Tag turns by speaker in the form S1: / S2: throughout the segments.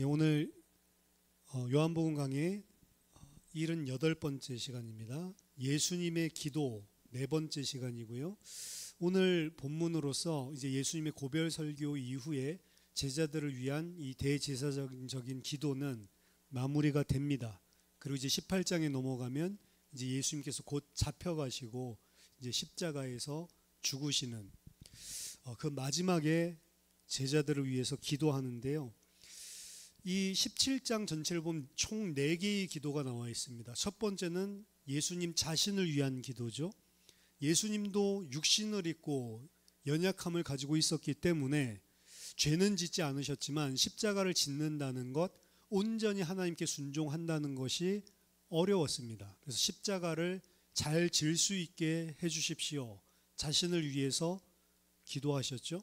S1: 오늘 요한복음 강의 78번째 시간입니다. 예수님의 기도 4번째 시간이고요. 오늘 본문으로서 이제 예수님의 고별 설교 이후에 제자들을 위한 이 대제사적인 기도는 마무리가 됩니다. 그리고 이제 18장에 넘어가면 이제 예수님께서 곧 잡혀가시고 이제 십자가에서 죽으시는 그 마지막에 제자들을 위해서 기도하는데요. 이 17장 전체를 보면 총 4개의 기도가 나와 있습니다. 첫 번째는 예수님 자신을 위한 기도죠. 예수님도 육신을 입고 연약함을 가지고 있었기 때문에 죄는 짓지 않으셨지만 십자가를 짓는다는 것, 온전히 하나님께 순종한다는 것이 어려웠습니다. 그래서 십자가를 잘 질 수 있게 해주십시오. 자신을 위해서 기도하셨죠.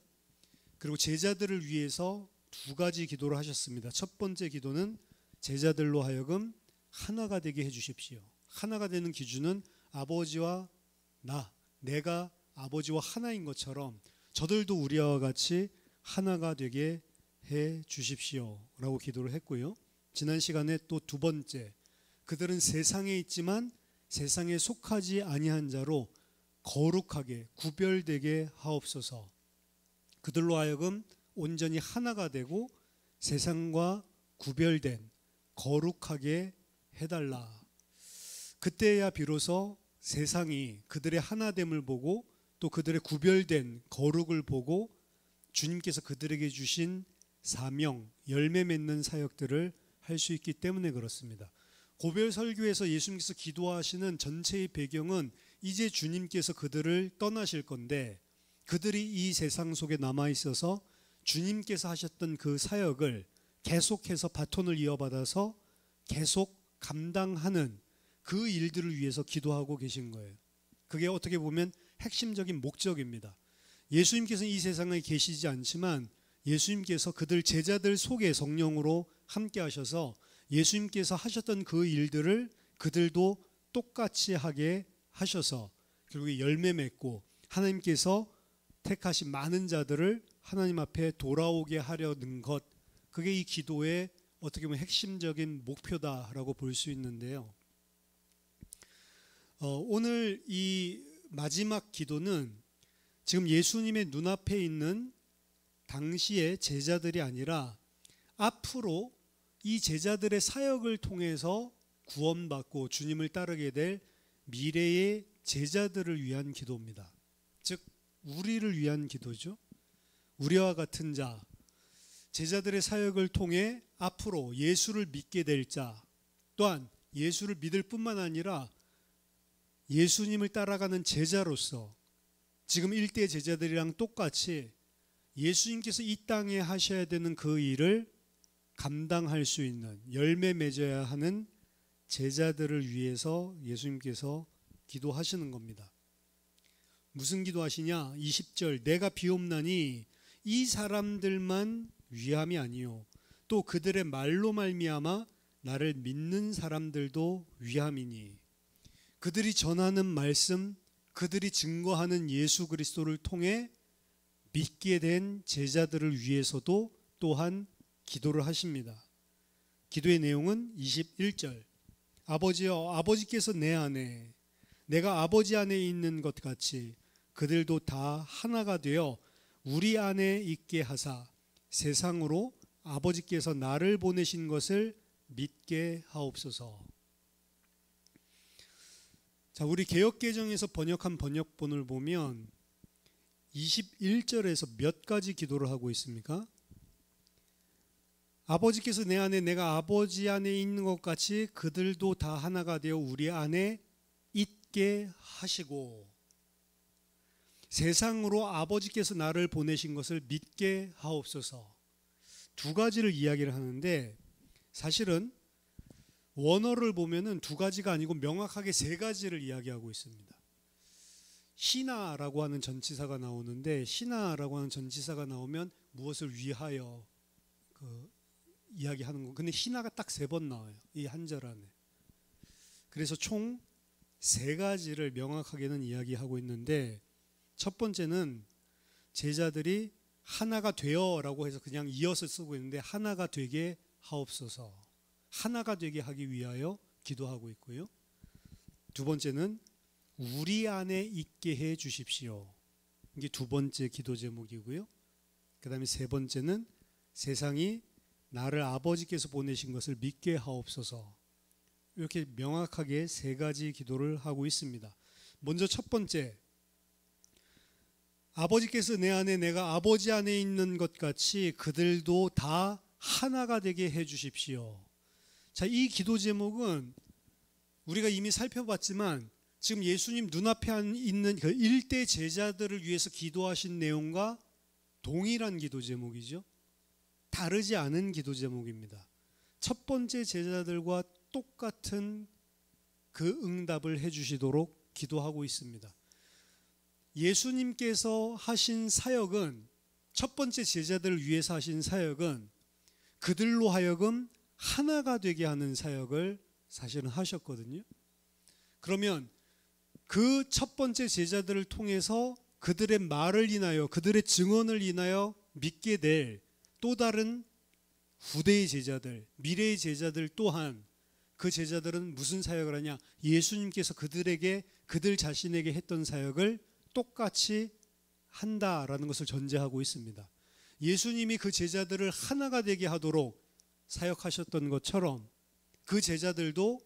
S1: 그리고 제자들을 위해서 2가지 기도를 하셨습니다. 첫 번째 기도는 제자들로 하여금 하나가 되게 해주십시오. 하나가 되는 기준은 아버지와 내가 아버지와 하나인 것처럼 저들도 우리와 같이 하나가 되게 해 주십시오 라고 기도를 했고요. 지난 시간에 또 2번째, 그들은 세상에 있지만 세상에 속하지 아니한 자로 거룩하게 구별되게 하옵소서. 그들로 하여금 온전히 하나가 되고 세상과 구별된 거룩하게 해달라. 그때야 비로소 세상이 그들의 하나됨을 보고 또 그들의 구별된 거룩을 보고 주님께서 그들에게 주신 사명, 열매 맺는 사역들을 할 수 있기 때문에 그렇습니다. 고별 설교에서 예수님께서 기도하시는 전체의 배경은 이제 주님께서 그들을 떠나실 건데 그들이 이 세상 속에 남아 있어서 주님께서 하셨던 그 사역을 계속해서 바톤을 이어받아서 계속 감당하는 그 일들을 위해서 기도하고 계신 거예요. 그게 어떻게 보면 핵심적인 목적입니다. 예수님께서는 이 세상에 계시지 않지만 예수님께서 그들 제자들 속에 성령으로 함께 하셔서 예수님께서 하셨던 그 일들을 그들도 똑같이 하게 하셔서 결국에 열매 맺고 하나님께서 택하신 많은 자들을 하나님 앞에 돌아오게 하려는 것, 그게 이 기도의 어떻게 보면 핵심적인 목표다라고 볼 수 있는데요. 오늘 이 마지막 기도는 지금 예수님의 눈앞에 있는 당시의 제자들이 아니라 앞으로 이 제자들의 사역을 통해서 구원받고 주님을 따르게 될 미래의 제자들을 위한 기도입니다. 즉 우리를 위한 기도죠. 우리와 같은 자, 제자들의 사역을 통해 앞으로 예수를 믿게 될 자, 또한 예수를 믿을 뿐만 아니라 예수님을 따라가는 제자로서 지금 일대 제자들이랑 똑같이 예수님께서 이 땅에 하셔야 되는 그 일을 감당할 수 있는, 열매 맺어야 하는 제자들을 위해서 예수님께서 기도하시는 겁니다. 무슨 기도하시냐? 20절, 내가 비옵나니 이 사람들만 위함이 아니요 또 그들의 말로 말미암아 나를 믿는 사람들도 위함이니. 그들이 전하는 말씀, 그들이 증거하는 예수 그리스도를 통해 믿게 된 제자들을 위해서도 또한 기도를 하십니다. 기도의 내용은 21절, 아버지여, 아버지께서 내 안에, 내가 아버지 안에 있는 것 같이 그들도 다 하나가 되어 우리 안에 있게 하사 세상으로 아버지께서 나를 보내신 것을 믿게 하옵소서. 자, 우리 개역개정에서 번역한 번역본을 보면 21절에서 몇 가지 기도를 하고 있습니까? 아버지께서 내 안에, 내가 아버지 안에 있는 것 같이 그들도 다 하나가 되어 우리 안에 있게 하시고 세상으로 아버지께서 나를 보내신 것을 믿게 하옵소서. 2가지를 이야기를 하는데 사실은 원어를 보면은 2가지가 아니고 명확하게 3가지를 이야기하고 있습니다. 시나라고 하는 전치사가 나오는데 시나라고 하는 전치사가 나오면 무엇을 위하여 이야기하는 거. 근데 시나가 딱 3번 나와요. 이 한 절 안에. 그래서 총 3가지를 명확하게는 이야기하고 있는데 첫 번째는 제자들이 하나가 되어라고 해서 그냥 이어서 쓰고 있는데 하나가 되게 하옵소서. 하나가 되게 하기 위하여 기도하고 있고요. 두 번째는 우리 안에 있게 해 주십시오. 이게 두 번째 기도 제목이고요. 그 다음에 세 번째는 세상이 나를 아버지께서 보내신 것을 믿게 하옵소서. 이렇게 명확하게 세 가지 기도를 하고 있습니다. 먼저 첫 번째, 아버지께서 내 안에 내가 아버지 안에 있는 것 같이 그들도 다 하나가 되게 해 주십시오. 자, 이 기도 제목은 우리가 이미 살펴봤지만 지금 예수님 눈앞에 있는 그 일대 제자들을 위해서 기도하신 내용과 동일한 기도 제목이죠. 다르지 않은 기도 제목입니다. 첫 번째 제자들과 똑같은 그 응답을 해주시도록 기도하고 있습니다. 예수님께서 하신 사역은, 첫 번째 제자들을 위해서 하신 사역은 그들로 하여금 하나가 되게 하는 사역을 사실은 하셨거든요. 그러면 그 첫 번째 제자들을 통해서 그들의 말을 인하여, 그들의 증언을 인하여 믿게 될 또 다른 후대의 제자들, 미래의 제자들 또한 그 제자들은 무슨 사역을 하냐? 예수님께서 그들 자신에게 했던 사역을 똑같이 한다라는 것을 전제하고 있습니다. 예수님이 그 제자들을 하나가 되게 하도록 사역하셨던 것처럼 그 제자들도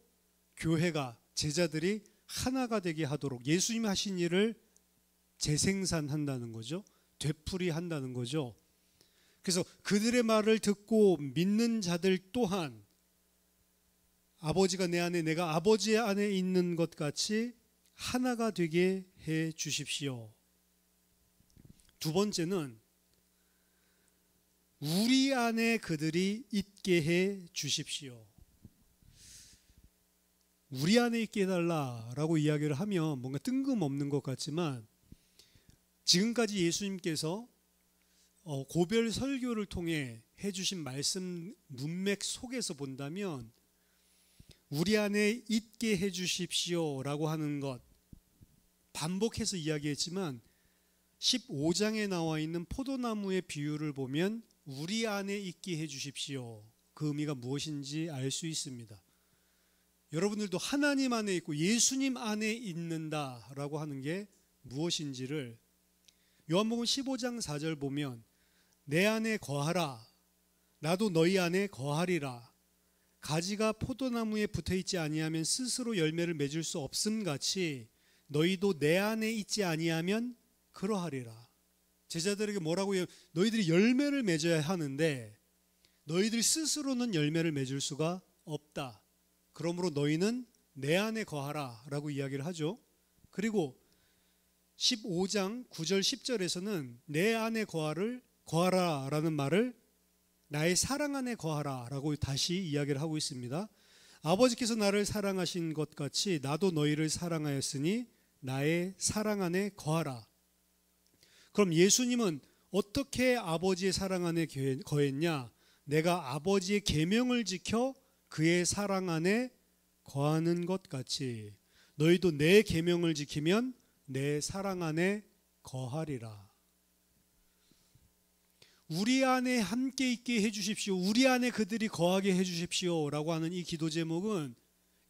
S1: 교회가, 제자들이 하나가 되게 하도록 예수님이 하신 일을 재생산한다는 거죠. 되풀이한다는 거죠. 그래서 그들의 말을 듣고 믿는 자들 또한 아버지가 내 안에, 내가 아버지 안에 있는 것 같이 하나가 되게 해 주십시오. 두 번째는 우리 안에 그들이 있게 해 주십시오. 우리 안에 있게 해달라라고 이야기를 하면 뭔가 뜬금없는 것 같지만 지금까지 예수님께서 고별 설교를 통해 해주신 말씀 문맥 속에서 본다면 우리 안에 있게 해주십시오라고 하는 것 반복해서 이야기했지만 15장에 나와 있는 포도나무의 비유를 보면 우리 안에 있게 해주십시오. 그 의미가 무엇인지 알 수 있습니다. 여러분들도 하나님 안에 있고 예수님 안에 있는다라고 하는 게 무엇인지를 요한복음 15장 4절 보면 내 안에 거하라 나도 너희 안에 거하리라 가지가 포도나무에 붙어있지 아니하면 스스로 열매를 맺을 수 없음 같이 너희도 내 안에 있지 아니하면 그러하리라. 제자들에게 뭐라고 해요? 너희들이 열매를 맺어야 하는데 너희들 스스로는 열매를 맺을 수가 없다. 그러므로 너희는 내 안에 거하라 라고 이야기를 하죠. 그리고 15장 9절 10절에서는 내 안에 거하라 라는 말을 나의 사랑 안에 거하라 라고 다시 이야기를 하고 있습니다. 아버지께서 나를 사랑하신 것 같이 나도 너희를 사랑하였으니 나의 사랑 안에 거하라. 그럼 예수님은 어떻게 아버지의 사랑 안에 거했냐? 내가 아버지의 계명을 지켜 그의 사랑 안에 거하는 것 같이 너희도 내 계명을 지키면 내 사랑 안에 거하리라. 우리 안에 함께 있게 해주십시오. 우리 안에 그들이 거하게 해주십시오 라고 하는 이 기도 제목은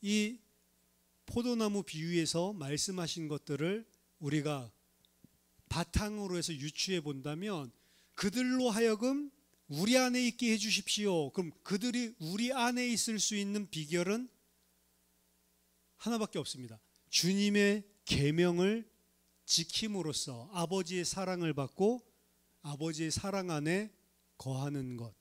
S1: 이 포도나무 비유에서 말씀하신 것들을 우리가 바탕으로 해서 유추해 본다면 그들로 하여금 우리 안에 있게 해주십시오. 그럼 그들이 우리 안에 있을 수 있는 비결은 하나밖에 없습니다. 주님의 계명을 지킴으로써 아버지의 사랑을 받고 아버지의 사랑 안에 거하는 것.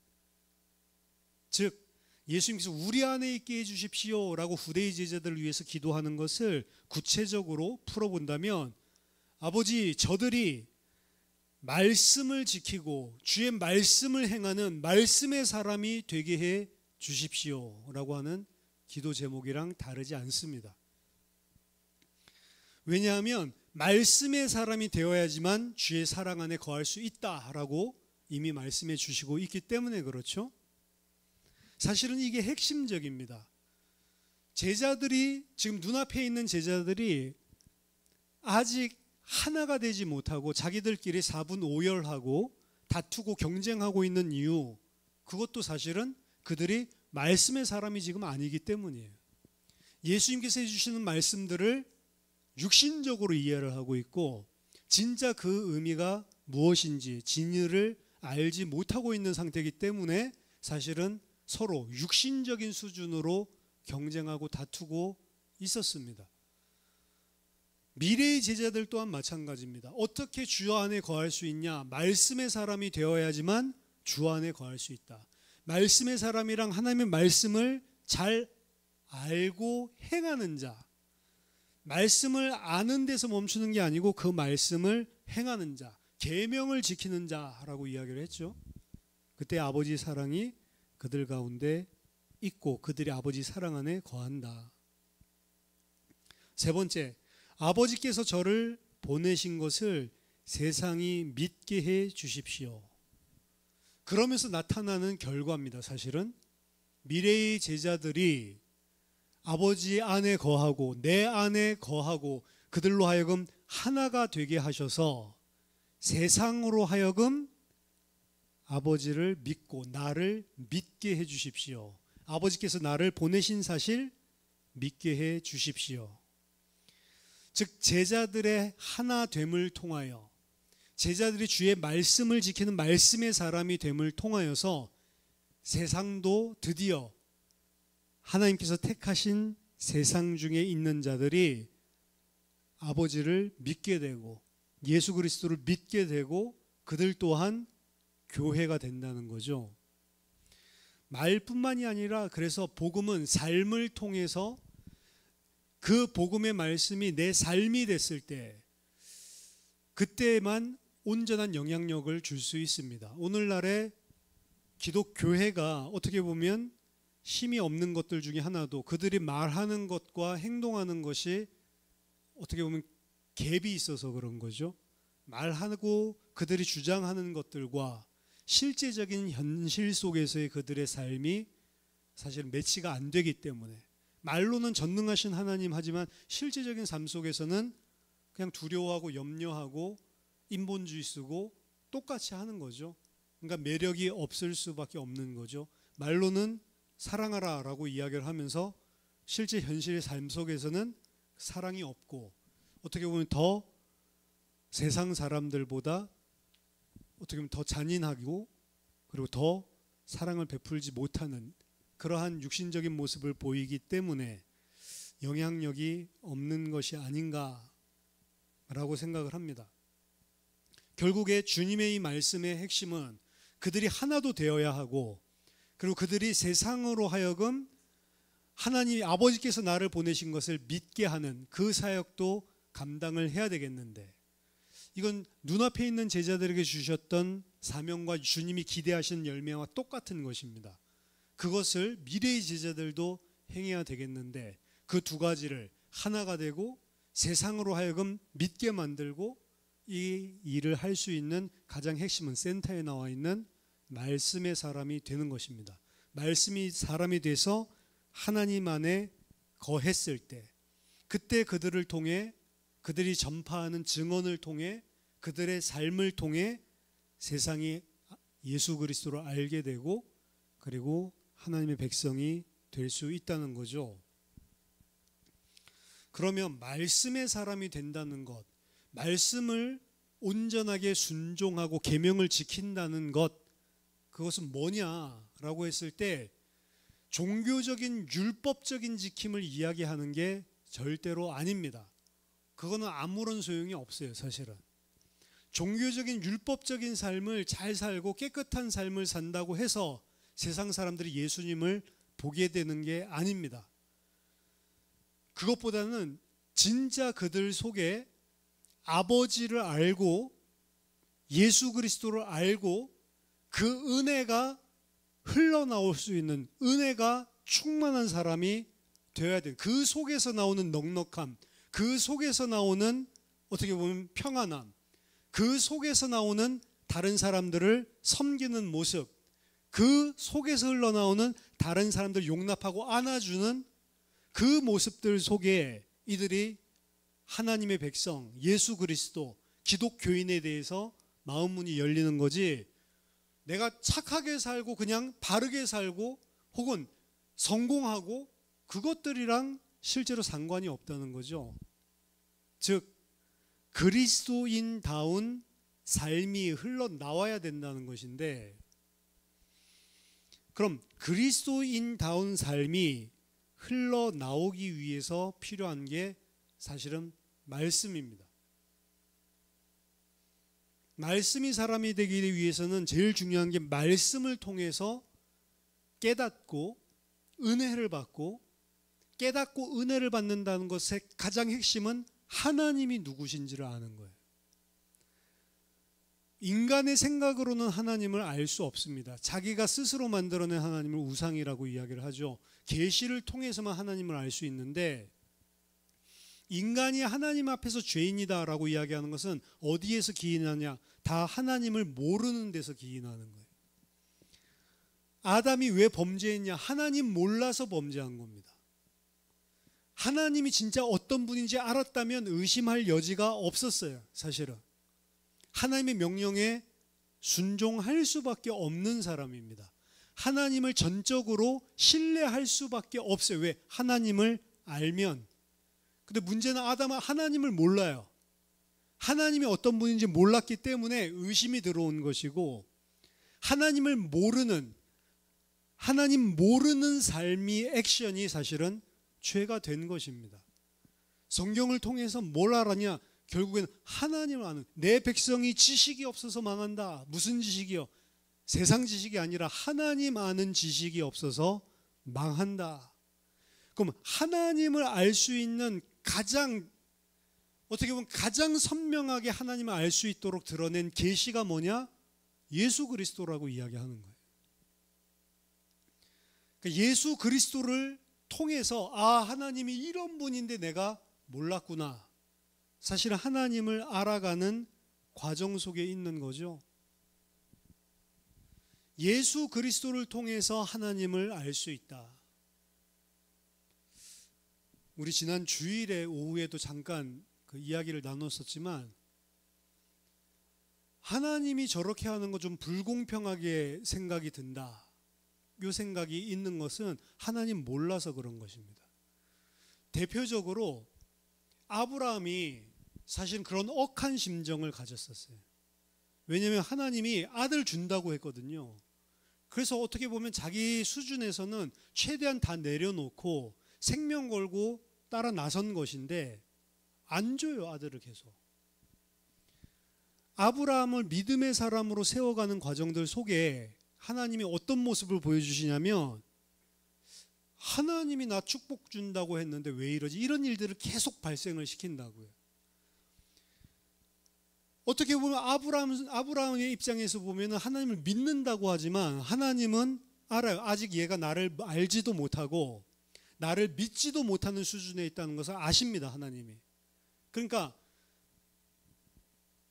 S1: 즉 예수님께서 우리 안에 있게 해주십시오 라고 후대의 제자들을 위해서 기도하는 것을 구체적으로 풀어본다면 아버지 저들이 말씀을 지키고 주의 말씀을 행하는 말씀의 사람이 되게 해 주십시오 라고 하는 기도 제목이랑 다르지 않습니다. 왜냐하면 말씀의 사람이 되어야지만 주의 사랑 안에 거할 수 있다라고 이미 말씀해 주시고 있기 때문에 그렇죠. 사실은 이게 핵심적입니다. 제자들이 지금 눈앞에 있는 제자들이 아직 하나가 되지 못하고 자기들끼리 사분오열하고 다투고 경쟁하고 있는 이유, 그것도 사실은 그들이 말씀의 사람이 지금 아니기 때문이에요. 예수님께서 해주시는 말씀들을 육신적으로 이해를 하고 있고 진짜 그 의미가 무엇인지 진리를 알지 못하고 있는 상태이기 때문에 사실은 서로 육신적인 수준으로 경쟁하고 다투고 있었습니다. 미래의 제자들 또한 마찬가지입니다. 어떻게 주 안에 거할 수 있냐? 말씀의 사람이 되어야지만 주 안에 거할 수 있다. 말씀의 사람이랑 하나님의 말씀을 잘 알고 행하는 자, 말씀을 아는 데서 멈추는 게 아니고 그 말씀을 행하는 자, 계명을 지키는 자라고 이야기를 했죠. 그때 아버지 사랑이 그들 가운데 있고 그들이 아버지 사랑 안에 거한다. 세 번째, 아버지께서 저를 보내신 것을 세상이 믿게 해 주십시오. 그러면서 나타나는 결과입니다. 사실은 미래의 제자들이 아버지 안에 거하고 내 안에 거하고 그들로 하여금 하나가 되게 하셔서 세상으로 하여금 아버지를 믿고 나를 믿게 해 주십시오. 아버지께서 나를 보내신 사실 믿게 해 주십시오. 즉 제자들의 하나됨을 통하여 제자들이 주의 말씀을 지키는 말씀의 사람이 됨을 통하여서 세상도 드디어 하나님께서 택하신 세상 중에 있는 자들이 아버지를 믿게 되고 예수 그리스도를 믿게 되고 그들 또한 교회가 된다는 거죠. 말뿐만이 아니라 그래서 복음은 삶을 통해서 그 복음의 말씀이 내 삶이 됐을 때 그때만 온전한 영향력을 줄 수 있습니다. 오늘날의 기독교회가 어떻게 보면 힘이 없는 것들 중에 하나도 그들이 말하는 것과 행동하는 것이 어떻게 보면 갭이 있어서 그런 거죠. 말하고 그들이 주장하는 것들과 실제적인 현실 속에서의 그들의 삶이 사실 매치가 안 되기 때문에 말로는 전능하신 하나님 하지만 실제적인 삶 속에서는 그냥 두려워하고 염려하고 인본주의 쓰고 똑같이 하는 거죠. 그러니까 매력이 없을 수밖에 없는 거죠. 말로는 사랑하라 라고 이야기를 하면서 실제 현실의 삶 속에서는 사랑이 없고 어떻게 보면 더 세상 사람들보다 어떻게 보면 더 잔인하고 그리고 더 사랑을 베풀지 못하는 그러한 육신적인 모습을 보이기 때문에 영향력이 없는 것이 아닌가라고 생각을 합니다. 결국에 주님의 이 말씀의 핵심은 그들이 하나도 되어야 하고 그리고 그들이 세상으로 하여금 하나님 아버지께서 나를 보내신 것을 믿게 하는 그 사역도 감당을 해야 되겠는데 이건 눈앞에 있는 제자들에게 주셨던 사명과 주님이 기대하시는 열매와 똑같은 것입니다. 그것을 미래의 제자들도 행해야 되겠는데 그 두 가지를 하나가 되고 세상으로 하여금 믿게 만들고 이 일을 할 수 있는 가장 핵심은 센터에 나와 있는 말씀의 사람이 되는 것입니다. 말씀이 사람이 돼서 하나님 안에 거했을 때 그때 그들을 통해 그들이 전파하는 증언을 통해 그들의 삶을 통해 세상이 예수 그리스도를 알게 되고 그리고 하나님의 백성이 될 수 있다는 거죠. 그러면 말씀의 사람이 된다는 것, 말씀을 온전하게 순종하고 계명을 지킨다는 것, 그것은 뭐냐라고 했을 때 종교적인 율법적인 지킴을 이야기하는 게 절대로 아닙니다. 그거는 아무런 소용이 없어요. 사실은 종교적인 율법적인 삶을 잘 살고 깨끗한 삶을 산다고 해서 세상 사람들이 예수님을 보게 되는 게 아닙니다. 그것보다는 진짜 그들 속에 아버지를 알고 예수 그리스도를 알고 그 은혜가 흘러나올 수 있는 은혜가 충만한 사람이 되어야 돼요. 그 속에서 나오는 넉넉함, 그 속에서 나오는 어떻게 보면 평안함, 그 속에서 나오는 다른 사람들을 섬기는 모습, 그 속에서 흘러나오는 다른 사람들을 용납하고 안아주는 그 모습들 속에 이들이 하나님의 백성, 예수 그리스도, 기독교인에 대해서 마음 문이 열리는 거지 내가 착하게 살고 그냥 바르게 살고 혹은 성공하고 그것들이랑 실제로 상관이 없다는 거죠. 즉 그리스도인다운 삶이 흘러나와야 된다는 것인데, 그럼 그리스도인다운 삶이 흘러나오기 위해서 필요한 게 사실은 말씀입니다. 말씀이 사람이 되기 위해서는 제일 중요한 게 말씀을 통해서 깨닫고 은혜를 받고, 깨닫고 은혜를 받는다는 것의 가장 핵심은 하나님이 누구신지를 아는 거예요. 인간의 생각으로는 하나님을 알 수 없습니다. 자기가 스스로 만들어낸 하나님을 우상이라고 이야기를 하죠. 계시를 통해서만 하나님을 알 수 있는데, 인간이 하나님 앞에서 죄인이다라고 이야기하는 것은 어디에서 기인하냐? 다 하나님을 모르는 데서 기인하는 거예요. 아담이 왜 범죄했냐? 하나님 몰라서 범죄한 겁니다. 하나님이 진짜 어떤 분인지 알았다면 의심할 여지가 없었어요. 사실은 하나님의 명령에 순종할 수밖에 없는 사람입니다. 하나님을 전적으로 신뢰할 수밖에 없어요. 왜? 하나님을 알면. 근데 문제는 아담은 하나님을 몰라요. 하나님이 어떤 분인지 몰랐기 때문에 의심이 들어온 것이고, 하나님을 모르는, 하나님 모르는 삶이 액션이 사실은 죄가 된 것입니다. 성경을 통해서 뭘 알았냐? 결국에는 하나님을 아는, 내 백성이 지식이 없어서 망한다. 무슨 지식이요? 세상 지식이 아니라 하나님 아는 지식이 없어서 망한다. 그럼 하나님을 알 수 있는 가장, 어떻게 보면 가장 선명하게 하나님을 알 수 있도록 드러낸 계시가 뭐냐? 예수 그리스도라고 이야기하는 거예요. 그러니까 예수 그리스도를 통해서 하나님이 이런 분인데 내가 몰랐구나. 사실 하나님을 알아가는 과정 속에 있는 거죠. 예수 그리스도를 통해서 하나님을 알 수 있다. 우리 지난 주일에 오후에도 잠깐 그 이야기를 나눴었지만, 하나님이 저렇게 하는 거 좀 불공평하게 생각이 든다. 이 생각이 있는 것은 하나님 몰라서 그런 것입니다. 대표적으로 아브라함이 사실 그런 억한 심정을 가졌었어요. 왜냐하면 하나님이 아들 준다고 했거든요. 그래서 어떻게 보면 자기 수준에서는 최대한 다 내려놓고 생명 걸고 따라 나선 것인데 안 줘요, 아들을 계속. 아브라함을 믿음의 사람으로 세워가는 과정들 속에 하나님이 어떤 모습을 보여주시냐면, 하나님이 나 축복 준다고 했는데 왜 이러지? 이런 일들을 계속 발생을 시킨다고요. 어떻게 보면 아브라함의 입장에서 보면 하나님을 믿는다고 하지만, 하나님은 알아요. 아직 얘가 나를 알지도 못하고 나를 믿지도 못하는 수준에 있다는 것을 아십니다, 하나님이. 그러니까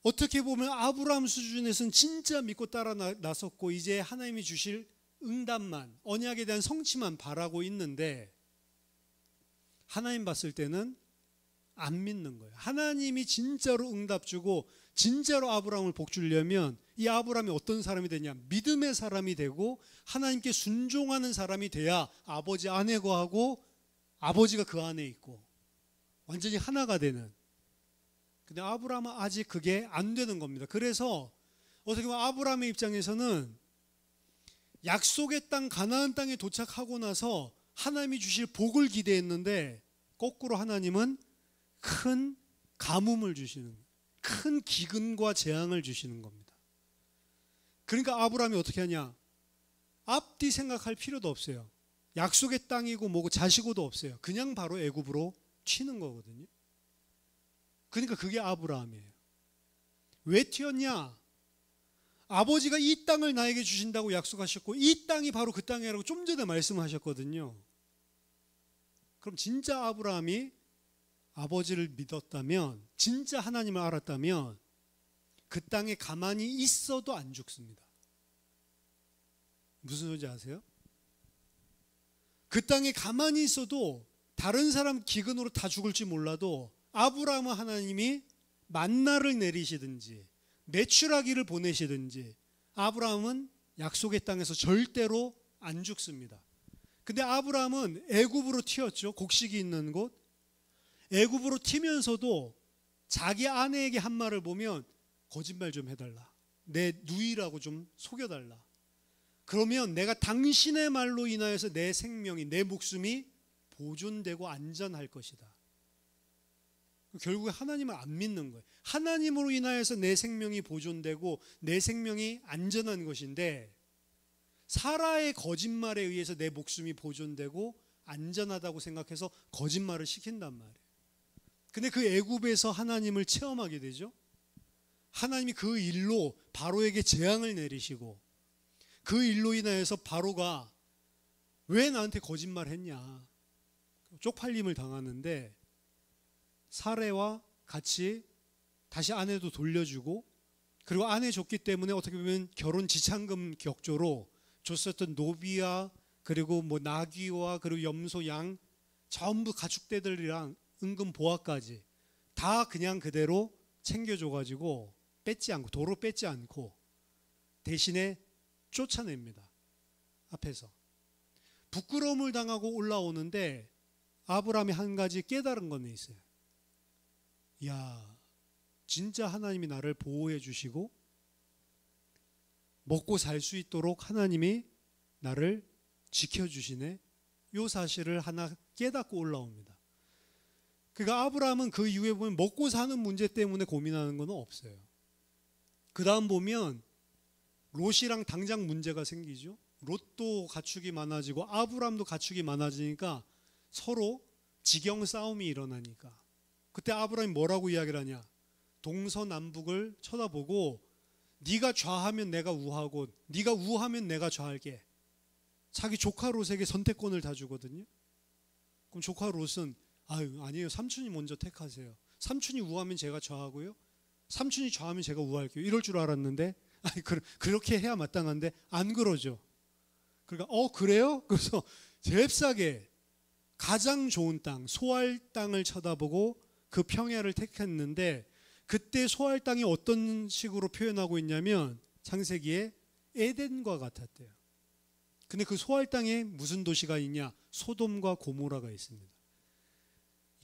S1: 어떻게 보면 아브라함 수준에서는 진짜 믿고 따라 나섰고 이제 하나님이 주실 응답만, 언약에 대한 성취만 바라고 있는데, 하나님 봤을 때는 안 믿는 거예요. 하나님이 진짜로 응답 주고 진짜로 아브라함을 복 주려면 이 아브라함이 어떤 사람이 되냐? 믿음의 사람이 되고 하나님께 순종하는 사람이 돼야 아버지 안에 거하고 아버지가 그 안에 있고 완전히 하나가 되는. 근데 아브라함은 아직 그게 안 되는 겁니다. 그래서 어떻게 보면 아브라함의 입장에서는 약속의 땅 가나안 땅에 도착하고 나서 하나님이 주실 복을 기대했는데, 거꾸로 하나님은 큰 가뭄을 주시는 거예요. 큰 기근과 재앙을 주시는 겁니다. 그러니까 아브라함이 어떻게 하냐? 앞뒤 생각할 필요도 없어요. 약속의 땅이고 뭐고 자시고도 없어요. 그냥 바로 애굽으로 튀는 거거든요. 그러니까 그게 아브라함이에요. 왜 튀었냐? 아버지가 이 땅을 나에게 주신다고 약속하셨고 이 땅이 바로 그 땅이라고 좀 전에 말씀하셨거든요. 그럼 진짜 아브라함이 아버지를 믿었다면, 진짜 하나님을 알았다면 그 땅에 가만히 있어도 안 죽습니다. 무슨 소리인지 아세요? 그 땅에 가만히 있어도 다른 사람 기근으로 다 죽을지 몰라도 아브라함은 하나님이 만나를 내리시든지 메추라기를 보내시든지 아브라함은 약속의 땅에서 절대로 안 죽습니다. 근데 아브라함은 애굽으로 튀었죠. 곡식이 있는 곳. 애굽으로 튀면서도 자기 아내에게 한 말을 보면 거짓말 좀 해달라. 내 누이라고 좀 속여달라. 그러면 내가 당신의 말로 인하여서 내 생명이, 내 목숨이 보존되고 안전할 것이다. 결국에 하나님을 안 믿는 거예요. 하나님으로 인하여서 내 생명이 보존되고 내 생명이 안전한 것인데 사라의 거짓말에 의해서 내 목숨이 보존되고 안전하다고 생각해서 거짓말을 시킨단 말이에요. 근데 그 애굽에서 하나님을 체험하게 되죠. 하나님이 그 일로 바로에게 재앙을 내리시고 그 일로 인하여서 바로가 왜 나한테 거짓말했냐 쪽팔림을 당하는데 사례와 같이 다시 아내도 돌려주고 그리고 아내 줬기 때문에 어떻게 보면 결혼 지참금 격조로 줬었던 노비와 그리고 뭐 나귀와 그리고 염소 양 전부 가축대들이랑 은금 보화까지 다 그냥 그대로 챙겨줘가지고 뺏지 않고 도로 뺏지 않고 대신에 쫓아냅니다. 앞에서 부끄러움을 당하고 올라오는데 아브라함이 한 가지 깨달은 건 있어요. 야, 진짜 하나님이 나를 보호해 주시고 먹고 살 수 있도록 하나님이 나를 지켜주시네. 이 사실을 하나 깨닫고 올라옵니다. 그러니까 아브라함은 그 이후에 보면 먹고 사는 문제 때문에 고민하는 건 없어요. 그 다음 보면 롯이랑 당장 문제가 생기죠. 롯도 가축이 많아지고 아브라함도 가축이 많아지니까 서로 지경 싸움이 일어나니까 그때 아브라함이 뭐라고 이야기를 하냐. 동서남북을 쳐다보고 네가 좌하면 내가 우하고 네가 우하면 내가 좌할게. 자기 조카 롯에게 선택권을 다 주거든요. 그럼 조카 롯은 아니에요. 삼촌이 먼저 택하세요. 삼촌이 우하면 제가 좌하고요. 삼촌이 좌하면 제가 우할게요. 이럴 줄 알았는데 그렇게 해야 마땅한데 안 그러죠. 그러니까 그래요? 그래서 잽싸게 가장 좋은 땅, 소알 땅을 쳐다보고 그 평야를 택했는데 그때 소알 땅이 어떤 식으로 표현하고 있냐면 창세기에 에덴과 같았대요. 근데 그 소알 땅에 무슨 도시가 있냐? 소돔과 고모라가 있습니다.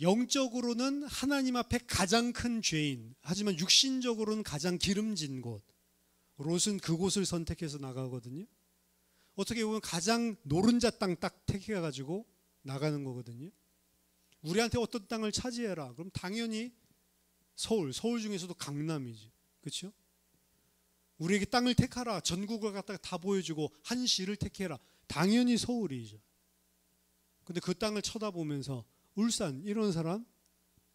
S1: 영적으로는 하나님 앞에 가장 큰 죄인, 하지만 육신적으로는 가장 기름진 곳. 롯은 그곳을 선택해서 나가거든요. 어떻게 보면 가장 노른자 땅 딱 택해가지고 나가는 거거든요. 우리한테 어떤 땅을 차지해라. 그럼 당연히 서울 중에서도 강남이지. 그렇죠? 우리에게 땅을 택하라. 전국을 갖다가 다 보여주고 한 시를 택해라. 당연히 서울이죠. 근데 그 땅을 쳐다보면서 울산 이러는 사람,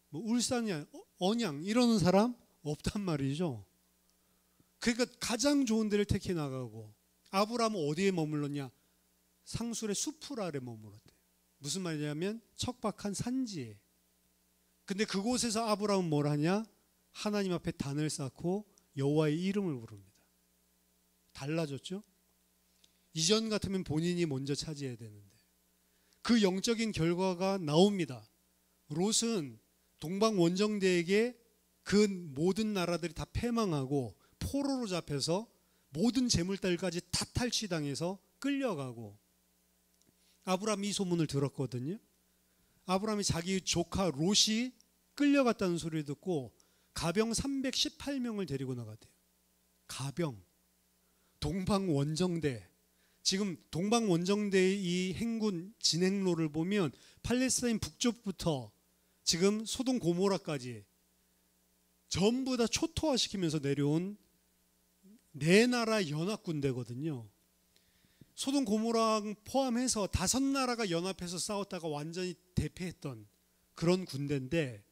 S1: 뭐 울산이야, 언양 이러는 사람 없단 말이죠. 그러니까 가장 좋은 데를 택해 나가고 아브라함은 어디에 머물렀냐? 상술의 숲풀 아래 머물렀대요. 무슨 말이냐면 척박한 산지에. 근데 그곳에서 아브라함은 뭘 하냐? 하나님 앞에 단을 쌓고 여호와의 이름을 부릅니다. 달라졌죠? 이전 같으면 본인이 먼저 차지해야 되는데 그 영적인 결과가 나옵니다. 롯은 동방 원정대에게 그 모든 나라들이 다 패망하고 포로로 잡혀서 모든 재물들까지 다 탈취당해서 끌려가고 아브라함이 이 소문을 들었거든요. 아브라함이 자기 조카 롯이 끌려갔다는 소리를 듣고 가병 318명을 데리고 나갔대요. 가병, 동방 원정대. 지금 동방 원정대의 이 행군 진행로를 보면 팔레스타인 북쪽부터 지금 소돔 고모라까지 전부 다 초토화시키면서 내려온 네 나라 연합군대거든요. 소돔 고모라 포함해서 5나라가 연합해서 싸웠다가 완전히 대패했던 그런 군대인데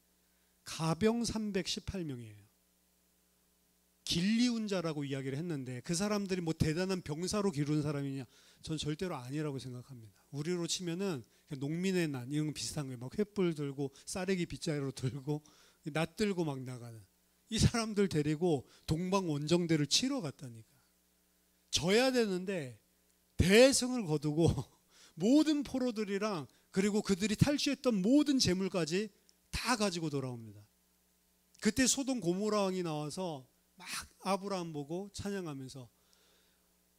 S1: 가병 318명이에요. 길리운 자라고 이야기를 했는데 그 사람들이 뭐 대단한 병사로 기른 사람이냐? 전 절대로 아니라고 생각합니다. 우리로 치면은 농민의 난 이런 거 비슷한 거예요. 막 횃불 들고 쌀래기 빗자루로 들고 낫 들고 막 나가는 이 사람들 데리고 동방 원정대를 치러 갔다니까. 져야 되는데 대승을 거두고 모든 포로들이랑 그리고 그들이 탈취했던 모든 재물까지 다 가지고 돌아옵니다. 그때 소돔 고모라 왕이 나와서 막 아브라함 보고 찬양하면서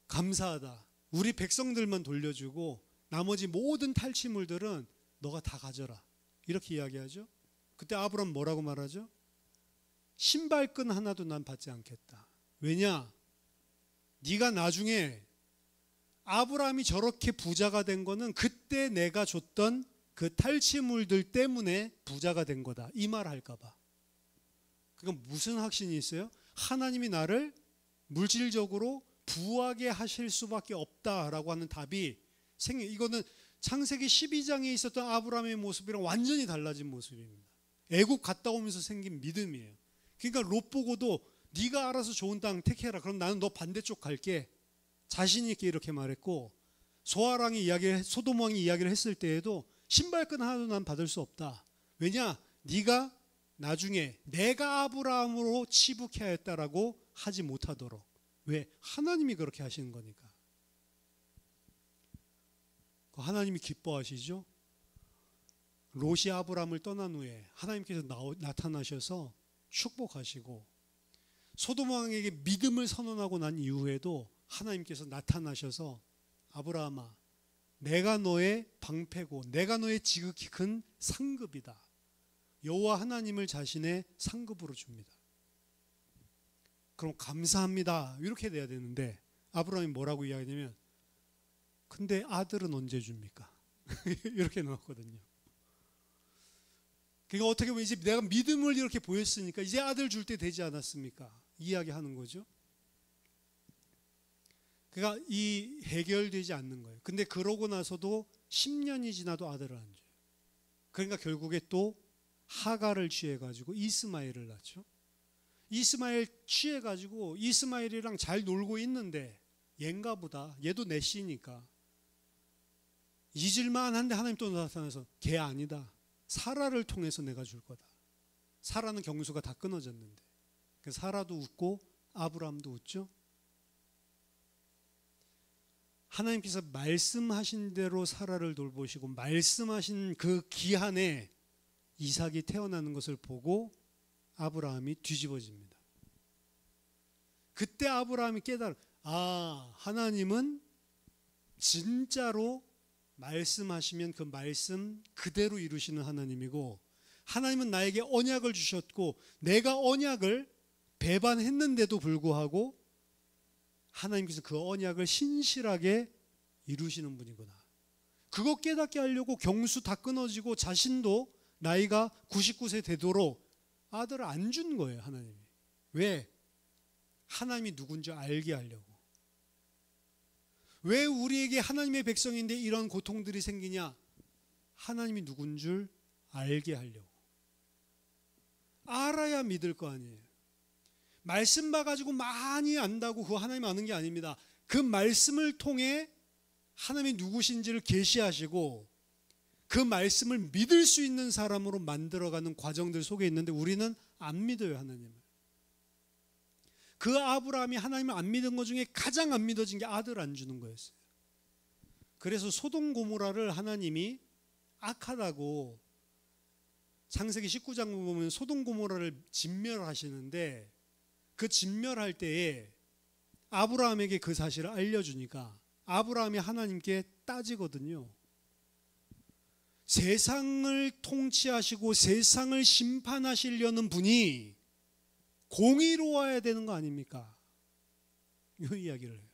S1: 감사하다. 우리 백성들만 돌려주고 나머지 모든 탈취물들은 너가 다 가져라. 이렇게 이야기하죠. 그때 아브라함 뭐라고 말하죠? 신발끈 하나도 난 받지 않겠다. 왜냐? 네가 나중에 아브라함이 저렇게 부자가 된 거는 그때 내가 줬던 그 탈취물들 때문에 부자가 된 거다. 이 말 할까 봐. 그건 무슨 확신이 있어요? 하나님이 나를 물질적으로 부하게 하실 수밖에 없다라고 하는 답이 이거는 창세기 12장에 있었던 아브라함의 모습이랑 완전히 달라진 모습입니다. 애국 갔다 오면서 생긴 믿음이에요. 그러니까 롯 보고도 네가 알아서 좋은 땅 택해라. 그럼 나는 너 반대쪽 갈게. 자신 있게 이렇게 말했고, 소돔 왕이 이야기를 했을 때에도 신발끈 하나도 난 받을 수 없다. 왜냐? 네가 나중에 내가 아브라함으로 치북해 했다라고 하지 못하도록. 왜? 하나님이 그렇게 하시는 거니까. 하나님이 기뻐하시죠? 롯이 아브라함을 떠난 후에 하나님께서 나타나셔서 축복하시고, 소돔 왕에게 믿음을 선언하고 난 이후에도 하나님께서 나타나셔서 아브라함아, 내가 너의 방패고 내가 너의 지극히 큰 상급이다. 여호와 하나님을 자신의 상급으로 줍니다. 그럼 감사합니다. 이렇게 돼야 되는데 아브라함이 뭐라고 이야기하냐면, 근데 아들은 언제 줍니까? 이렇게 나왔거든요. 그러니까 어떻게 보면 이제 내가 믿음을 이렇게 보였으니까 이제 아들 줄 때 되지 않았습니까? 이야기하는 거죠. 그러니까 이 해결되지 않는 거예요. 근데 그러고 나서도 10년이 지나도 아들을 안 줘요. 그러니까 결국에 또 하가를 취해가지고 이스마엘을 낳죠. 이스마엘 취해가지고 이스마엘이랑 잘 놀고 있는데 얘인가 보다. 얘도 내 씨니까 잊을만 한데 하나님 또 나타나서 걔 아니다. 사라를 통해서 내가 줄 거다. 사라는 경수가 다 끊어졌는데. 사라도 웃고 아브라함도 웃죠. 하나님께서 말씀하신 대로 사라를 돌보시고 말씀하신 그 기한에 이삭이 태어나는 것을 보고 아브라함이 뒤집어집니다. 그때 아브라함이 하나님은 진짜로 말씀하시면 그 말씀 그대로 이루시는 하나님이고, 하나님은 나에게 언약을 주셨고 내가 언약을 배반했는데도 불구하고 하나님께서 그 언약을 신실하게 이루시는 분이구나. 그거 깨닫게 하려고 경수 다 끊어지고 자신도 나이가 99세 되도록 아들을 안 준 거예요, 하나님이. 왜? 하나님이 누군지 알게 하려고. 왜 우리에게 하나님의 백성인데 이런 고통들이 생기냐? 하나님이 누군 줄 알게 하려고. 알아야 믿을 거 아니에요. 말씀 봐가지고 많이 안다고 그거 하나님 아는 게 아닙니다. 그 말씀을 통해 하나님이 누구신지를 계시하시고 그 말씀을 믿을 수 있는 사람으로 만들어가는 과정들 속에 있는데 우리는 안 믿어요, 하나님을. 그 아브라함이 하나님을 안 믿은 것 중에 가장 안 믿어진 게 아들 안 주는 거였어요. 그래서 소돔 고모라를 하나님이 악하다고 창세기 19장 보면 소돔 고모라를 진멸하시는데, 그 진멸할 때에 아브라함에게 그 사실을 알려주니까 아브라함이 하나님께 따지거든요. 세상을 통치하시고 세상을 심판하시려는 분이 공의로워야 되는 거 아닙니까? 이 이야기를 해요.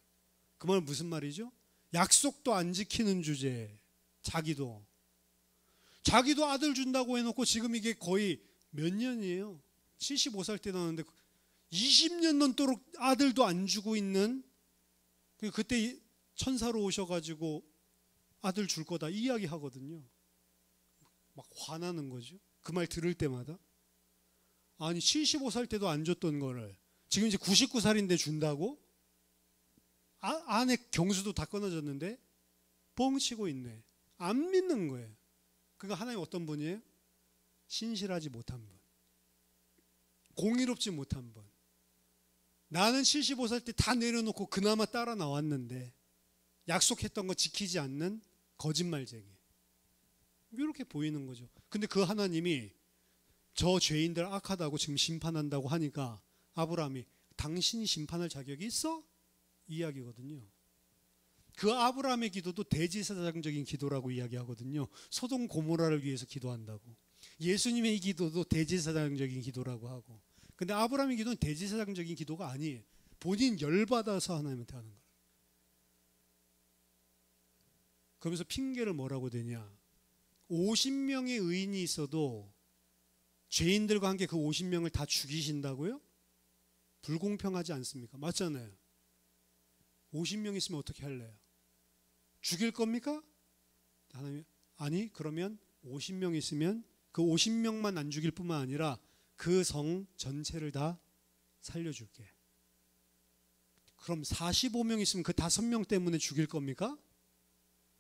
S1: 그 말은 무슨 말이죠? 약속도 안 지키는 주제에 자기도 아들 준다고 해놓고 지금 이게 거의 몇 년이에요? 75살 때 나왔는데 20년 넘도록 아들도 안 주고 있는, 그때 천사로 오셔가지고 아들 줄 거다 이 이야기 하거든요. 막 화나는 거죠. 그 말 들을 때마다. 아니 75살 때도 안 줬던 거를 지금 이제 99살인데 준다고? 안에 경수도 다 끊어졌는데 뻥치고 있네. 안 믿는 거예요. 그러니까 하나님 어떤 분이에요? 신실하지 못한 분, 공의롭지 못한 분. 나는 75살 때 다 내려놓고 그나마 따라 나왔는데 약속했던 거 지키지 않는 거짓말쟁이, 이렇게 보이는 거죠. 근데 그 하나님이 저 죄인들 악하다고 지금 심판한다고 하니까 아브라함이 당신이 심판할 자격이 있어? 이야기거든요. 그 아브라함의 기도도 대제사장적인 기도라고 이야기하거든요. 소돔 고모라를 위해서 기도한다고. 예수님의 기도도 대제사장적인 기도라고 하고. 근데 아브라함의 기도는 대제사장적인 기도가 아니에요. 본인 열받아서 하나님한테 하는 거예요. 그러면서 핑계를 뭐라고 대냐? 50명의 의인이 있어도 죄인들과 함께 그 50명을 다 죽이신다고요? 불공평하지 않습니까? 맞잖아요. 50명 있으면 어떻게 할래요? 죽일 겁니까? 하나님, 아니, 그러면 50명 있으면 그 50명만 안 죽일 뿐만 아니라 그 성 전체를 다 살려줄게. 그럼 45명 있으면 그 5명 때문에 죽일 겁니까?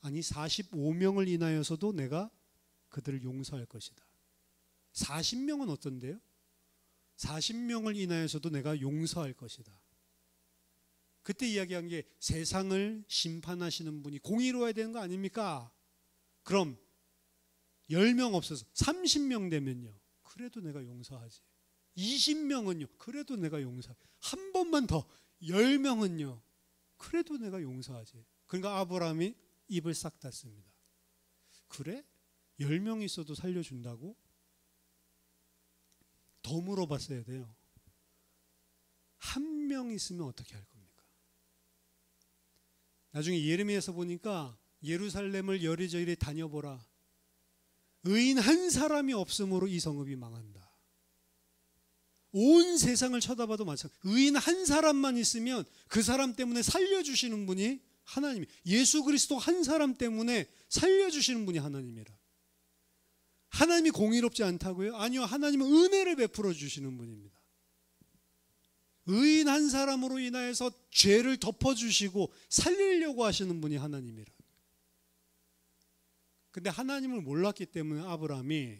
S1: 아니, 45명을 인하여서도 내가 그들을 용서할 것이다. 40명은 어떤데요? 40명을 인하여서도 내가 용서할 것이다. 그때 이야기한 게 세상을 심판하시는 분이 공의로워야 되는 거 아닙니까? 그럼 10명 없어서 30명 되면요, 그래도 내가 용서하지. 20명은요, 그래도 내가 용서하지. 한 번만 더 10명은요, 그래도 내가 용서하지. 그러니까 아브라함이 입을 싹 닫습니다. 그래? 10명 있어도 살려준다고? 더 물어봤어야 돼요. 한 명 있으면 어떻게 할 겁니까? 나중에 예레미야서 보니까 예루살렘을 여리저리 다녀보라. 의인 한 사람이 없으므로 이 성읍이 망한다. 온 세상을 쳐다봐도 마찬가지. 의인 한 사람만 있으면 그 사람 때문에 살려주시는 분이 하나님. 예수 그리스도 한 사람 때문에 살려주시는 분이 하나님이라. 하나님이 공의롭지 않다고요? 아니요, 하나님은 은혜를 베풀어 주시는 분입니다. 의인 한 사람으로 인하여서 죄를 덮어주시고 살리려고 하시는 분이 하나님이라. 근데 하나님을 몰랐기 때문에 아브라함이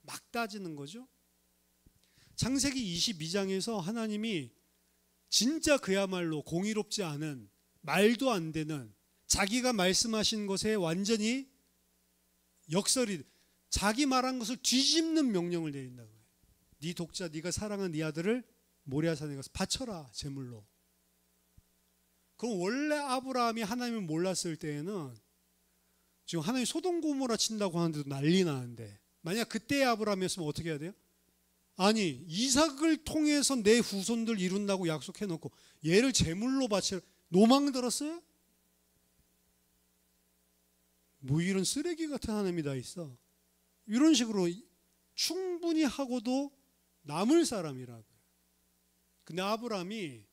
S1: 막 따지는 거죠. 창세기 22장에서 하나님이 진짜 그야말로 공의롭지 않은, 말도 안 되는, 자기가 말씀하신 것에 완전히 역설이, 자기 말한 것을 뒤집는 명령을 내린다고 해요. 네 독자, 네가 사랑한 네 아들을 모리아산에 가서 바쳐라, 제물로. 그럼 원래 아브라함이 하나님을 몰랐을 때에는 지금 하나님 소돔 고모라 친다고 하는데도 난리 나는데, 만약 그때의 아브라함이었으면 어떻게 해야 돼요? 아니, 이삭을 통해서 내 후손들 이룬다고 약속해놓고 얘를 제물로 바치라, 노망 들었어요? 뭐 이런 쓰레기 같은 하나님이 다 있어. 이런 식으로 충분히 하고도 남을 사람이라고요. 근데 아브라함이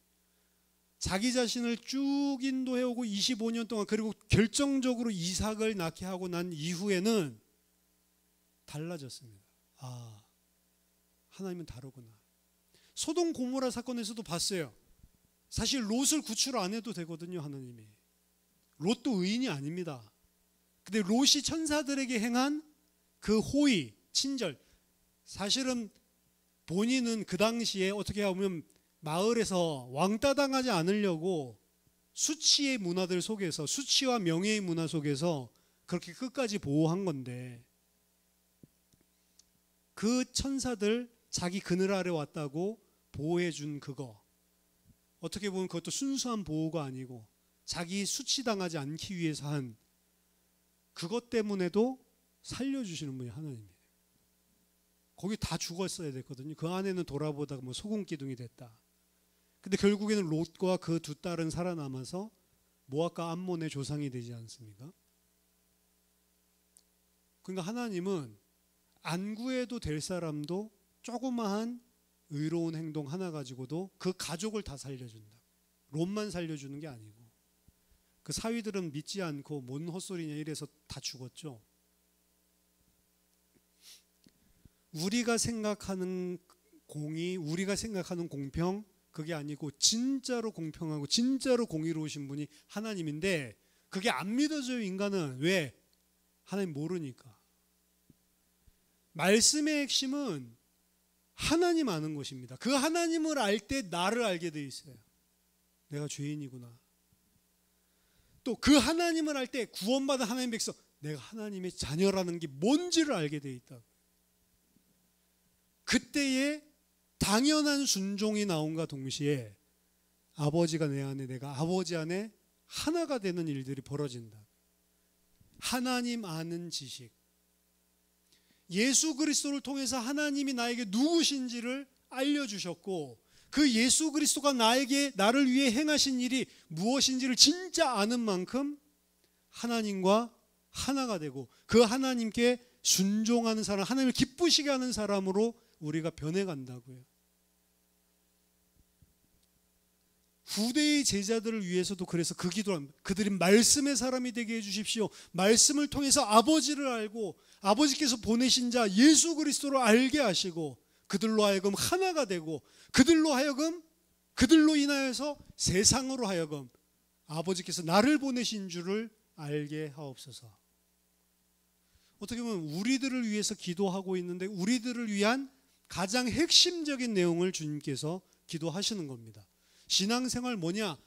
S1: 자기 자신을 쭉 인도해오고 25년 동안, 그리고 결정적으로 이삭을 낳게 하고 난 이후에는 달라졌습니다. 아, 하나님은 다르구나. 소돔 고모라 사건에서도 봤어요. 사실 롯을 구출 안 해도 되거든요, 하나님이. 롯도 의인이 아닙니다. 근데 롯이 천사들에게 행한 그 호의, 친절, 사실은 본인은 그 당시에 어떻게 보면 마을에서 왕따 당하지 않으려고 수치의 문화들 속에서, 수치와 명예의 문화 속에서 그렇게 끝까지 보호한 건데, 그 천사들 자기 그늘 아래 왔다고 보호해 준 그거, 어떻게 보면 그것도 순수한 보호가 아니고 자기 수치당하지 않기 위해서 한 그것 때문에도 살려주시는 분이 하나님이에요. 거기 다 죽었어야 됐거든요. 그 안에는 돌아보다가 뭐 소금 기둥이 됐다. 근데 결국에는 롯과 그 두 딸은 살아남아서 모압과 암몬의 조상이 되지 않습니까? 그러니까 하나님은 안 구해도 될 사람도 조그마한 의로운 행동 하나 가지고도 그 가족을 다 살려준다. 롯만 살려주는 게 아니고, 그 사위들은 믿지 않고 뭔 헛소리냐 이래서 다 죽었죠. 우리가 생각하는 공의, 우리가 생각하는 공평, 그게 아니고 진짜로 공평하고 진짜로 공의로우신 분이 하나님인데, 그게 안 믿어져요, 인간은. 왜? 하나님 모르니까. 말씀의 핵심은 하나님 아는 것입니다. 그 하나님을 알 때 나를 알게 돼 있어요. 내가 죄인이구나. 또 그 하나님을 알 때 구원받은 하나님 백성, 내가 하나님의 자녀라는 게 뭔지를 알게 돼 있다. 그때에 당연한 순종이 나온과 동시에 아버지가 내 안에, 내가 아버지 안에 하나가 되는 일들이 벌어진다. 하나님 아는 지식. 예수 그리스도를 통해서 하나님이 나에게 누구신지를 알려주셨고, 그 예수 그리스도가 나를 위해 행하신 일이 무엇인지를 진짜 아는 만큼 하나님과 하나가 되고, 그 하나님께 순종하는 사람, 하나님을 기쁘시게 하는 사람으로 우리가 변해간다고요. 후대의 제자들을 위해서도 그래서 그 기도합니다. 그들이 말씀의 사람이 되게 해주십시오. 말씀을 통해서 아버지를 알고 아버지께서 보내신 자 예수 그리스도를 알게 하시고, 그들로 하여금 하나가 되고, 그들로 인하여서 세상으로 하여금 아버지께서 나를 보내신 줄을 알게 하옵소서. 어떻게 보면 우리들을 위해서 기도하고 있는데, 우리들을 위한 가장 핵심적인 내용을 주님께서 기도하시는 겁니다. 신앙생활 뭐냐?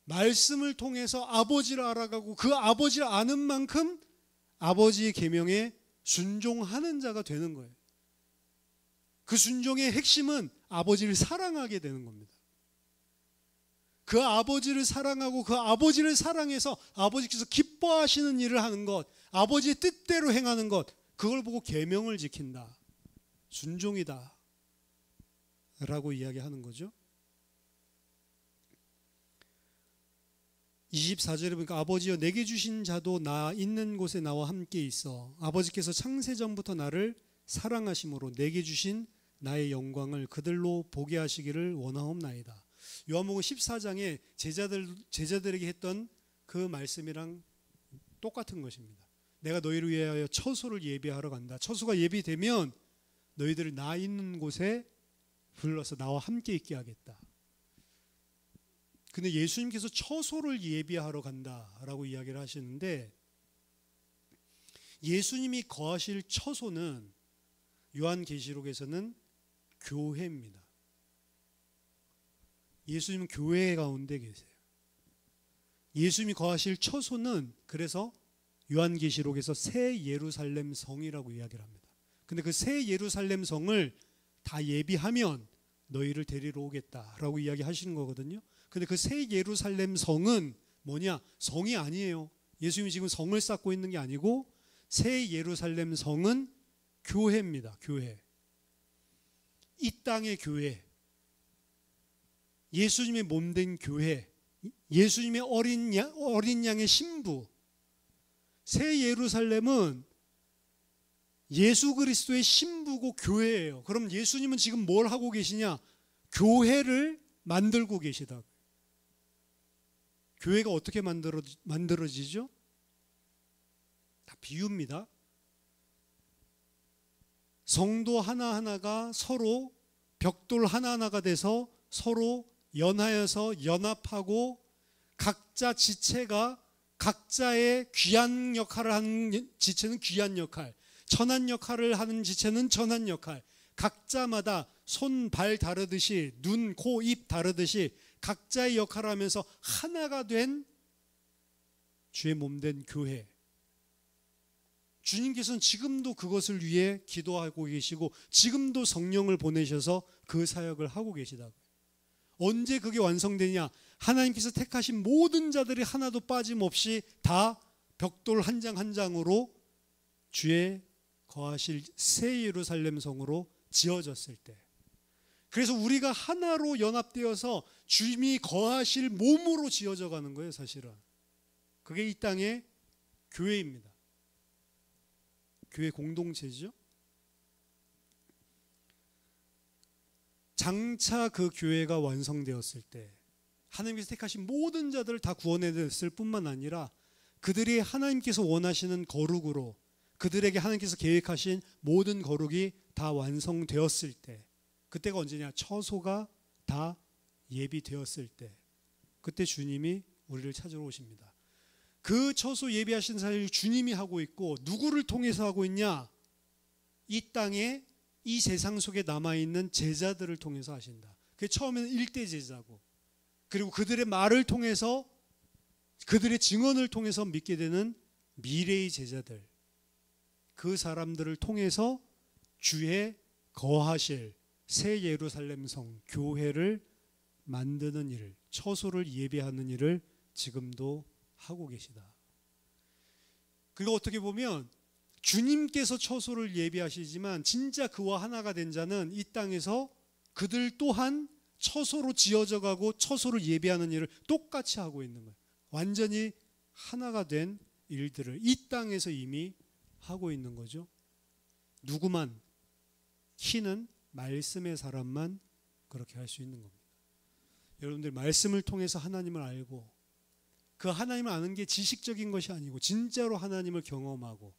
S1: 말씀을 통해서 아버지를 알아가고, 그 아버지를 아는 만큼 아버지의 계명에 순종하는 자가 되는 거예요. 그 순종의 핵심은 아버지를 사랑하게 되는 겁니다. 그 아버지를 사랑하고 그 아버지를 사랑해서 아버지께서 기뻐하시는 일을 하는 것, 아버지의 뜻대로 행하는 것, 그걸 보고 계명을 지킨다, 순종이다 라고 이야기하는 거죠. 24절에 보니까 아버지여 내게 주신 자도 나 있는 곳에 나와 함께 있어 아버지께서 창세전부터 나를 사랑하심으로 내게 주신 나의 영광을 그들로 보게 하시기를 원하옵나이다. 요한복음 14장에 제자들에게 했던 그 말씀이랑 똑같은 것입니다. 내가 너희를 위하여 처소를 예비하러 간다. 처소가 예비되면 너희들을 나 있는 곳에 불러서 나와 함께 있게 하겠다. 근데 예수님께서 처소를 예비하러 간다라고 이야기를 하시는데, 예수님이 거하실 처소는 요한계시록에서는 교회입니다. 예수님은 교회 가운데 계세요. 예수님이 거하실 처소는 그래서 요한계시록에서 새 예루살렘 성이라고 이야기를 합니다. 근데 그 새 예루살렘 성을 다 예비하면 너희를 데리러 오겠다라고 이야기하시는 거거든요. 근데 그 새 예루살렘 성은 뭐냐? 성이 아니에요. 예수님이 지금 성을 쌓고 있는 게 아니고, 새 예루살렘 성은 교회입니다. 교회. 이 땅의 교회, 예수님의 몸된 교회, 예수님의 어린 양의 신부. 새 예루살렘은 예수 그리스도의 신부고 교회예요. 그럼 예수님은 지금 뭘 하고 계시냐? 교회를 만들고 계시다. 교회가 어떻게 만들어지죠? 다 비유입니다. 성도 하나하나가 서로 벽돌 하나하나가 돼서 서로 연하여서 연합하고, 각자 지체가 각자의 귀한 역할을 하는 지체는 귀한 역할, 천한 역할을 하는 지체는 천한 역할, 각자마다 손, 발 다르듯이, 눈, 코, 입 다르듯이 각자의 역할을 하면서 하나가 된 주의 몸된 교회. 주님께서는 지금도 그것을 위해 기도하고 계시고, 지금도 성령을 보내셔서 그 사역을 하고 계시다고요. 언제 그게 완성되냐? 하나님께서 택하신 모든 자들이 하나도 빠짐없이 다 벽돌 한 장 한 장으로 주의 거하실 새 예루살렘 성으로 지어졌을 때, 그래서 우리가 하나로 연합되어서 주님이 거하실 몸으로 지어져 가는 거예요. 사실은 그게 이 땅의 교회입니다. 교회 공동체죠. 장차 그 교회가 완성되었을 때 하나님께서 택하신 모든 자들을 다 구원해냈을 뿐만 아니라, 그들이 하나님께서 원하시는 거룩으로, 그들에게 하나님께서 계획하신 모든 거룩이 다 완성되었을 때, 그때가 언제냐? 처소가 다 예비되었을 때, 그때 주님이 우리를 찾으러 오십니다. 그 처소 예비하신 사역을 주님이 하고 있고, 누구를 통해서 하고 있냐? 이 땅에, 이 세상 속에 남아있는 제자들을 통해서 하신다. 그게 처음에는 일대 제자고, 그리고 그들의 말을 통해서, 그들의 증언을 통해서 믿게 되는 미래의 제자들, 그 사람들을 통해서 주의 거하실 새 예루살렘 성 교회를 만드는 일, 처소를 예비하는 일을 지금도 하고 계시다. 그리고 어떻게 보면 주님께서 처소를 예비하시지만 진짜 그와 하나가 된 자는 이 땅에서 그들 또한 처소로 지어져 가고 처소를 예비하는 일을 똑같이 하고 있는 거예요. 완전히 하나가 된 일들을 이 땅에서 이미 하고 있는 거죠. 누구만, 키는 말씀의 사람만 그렇게 할 수 있는 겁니다. 여러분들 말씀을 통해서 하나님을 알고 그 하나님을 아는 게 지식적인 것이 아니고 진짜로 하나님을 경험하고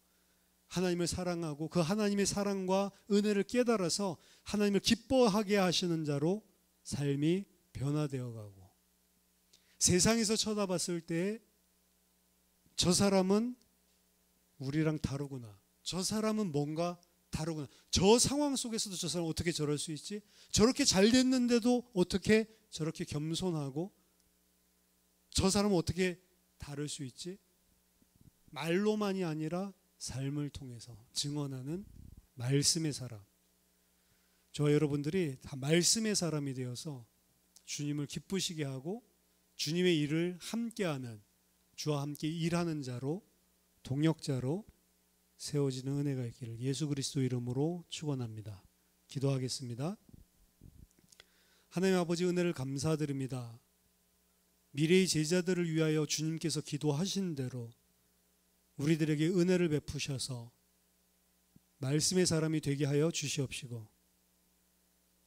S1: 하나님을 사랑하고 그 하나님의 사랑과 은혜를 깨달아서 하나님을 기뻐하게 하시는 자로 삶이 변화되어 가고 세상에서 쳐다봤을 때 저 사람은 우리랑 다르구나. 저 사람은 뭔가 다르구나. 저 상황 속에서도 저 사람은 어떻게 저럴 수 있지? 저렇게 잘 됐는데도 어떻게 저렇게 겸손하고 저 사람은 어떻게 다를 수 있지? 말로만이 아니라 삶을 통해서 증언하는 말씀의 사람. 저와 여러분들이 다 말씀의 사람이 되어서 주님을 기쁘시게 하고 주님의 일을 함께하는, 주와 함께 일하는 자로, 동역자로 세워지는 은혜가 있기를 예수 그리스도 이름으로 축원합니다. 기도하겠습니다. 하나님 아버지, 은혜를 감사드립니다. 미래의 제자들을 위하여 주님께서 기도하신 대로 우리들에게 은혜를 베푸셔서 말씀의 사람이 되게 하여 주시옵시고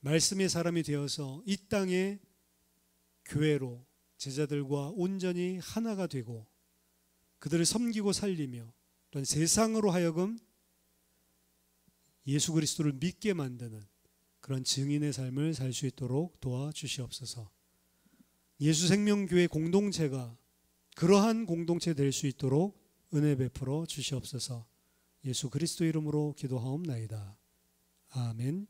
S1: 말씀의 사람이 되어서 이 땅의 교회로 제자들과 온전히 하나가 되고 그들을 섬기고 살리며 또한 세상으로 하여금 예수 그리스도를 믿게 만드는 그런 증인의 삶을 살 수 있도록 도와주시옵소서. 예수생명교회 공동체가 그러한 공동체 될 수 있도록 은혜 베풀어 주시옵소서. 예수 그리스도 이름으로 기도하옵나이다. 아멘.